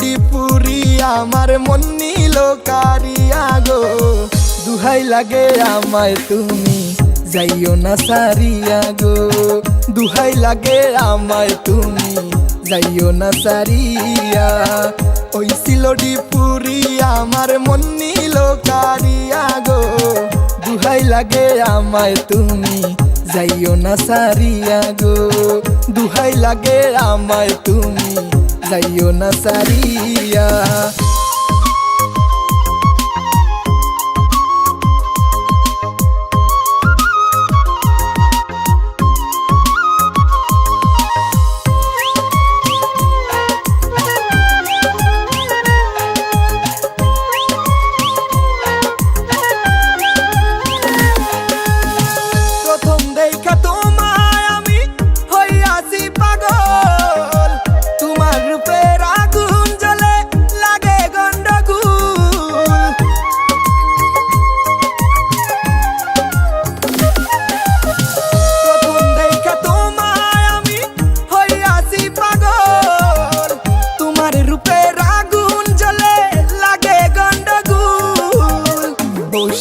ডিপুরি আমার মন নিল কারিয়া গো। দুহাই লাগে আমায় তুমি যাইও না সারিয়া গো। দুহাই লাগে আমায় তুমি যাইও না সারিয়া। ওই ছিল ডিপুরি আমার মন নিল কারিয়া গো। দুহাই লাগে আমায় তুমি যাইও না সারিয়া গো। দুহাই লাগে আমায় তুমি যাইও না সারিয়া।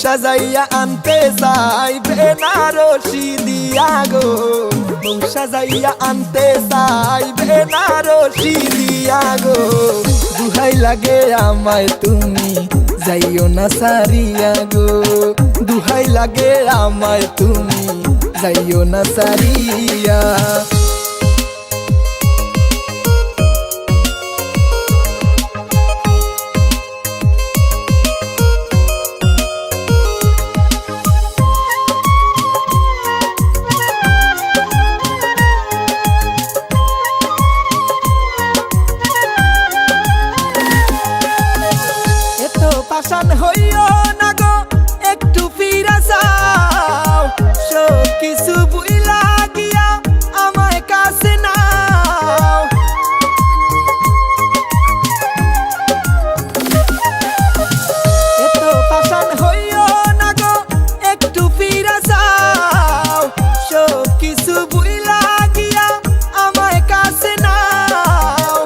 সাজাইয়া আনতে চাই বেনারসি দিয়া গো। সাজাইয়া আনতে চাই বেনারসি দিয়া গো। দুহাই লাগে আমায় তুমি যাইও না সারিয়া গো। দুহাই লাগে আমায় তুমি যাইও না সারিয়া। পাশান হইও না গো একটু ফিরে যাও। সব কিছু ভুইলা গিয়া আমায় কাছে নাও। এত পাশান হইও না গো একটু ফিরে যাও। সব কিছু ভুইলা গিয়া আমায় কাছে নাও।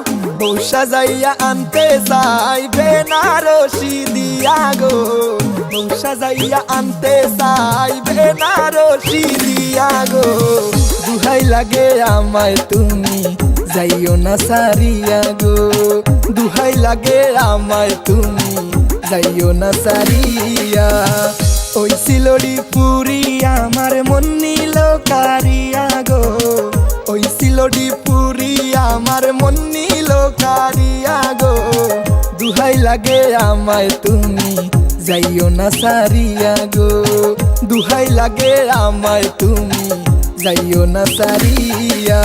সাজাইয়া আনতে চাই বেনারসি দিয়া গো। সাজাইয়া আনতে চাই বেনারসি দিয়া গো। দুহাই লাগে আমায় তুমি যাইও না সারিয়া গো। দুহাই লাগে আমায় তুমি যাইও না সারিয়া। ওই ছিল ডিপুরি আমার মন নিল কারিয়া গো। ওই ছিল ডিপুরি আমার মন নিল কারিয়া গো। দুহাই লাগে আমায় তুমি যাইও না সারিয়া গো। দুহাই লাগে আমায় তুমি যাইও না সারিয়া।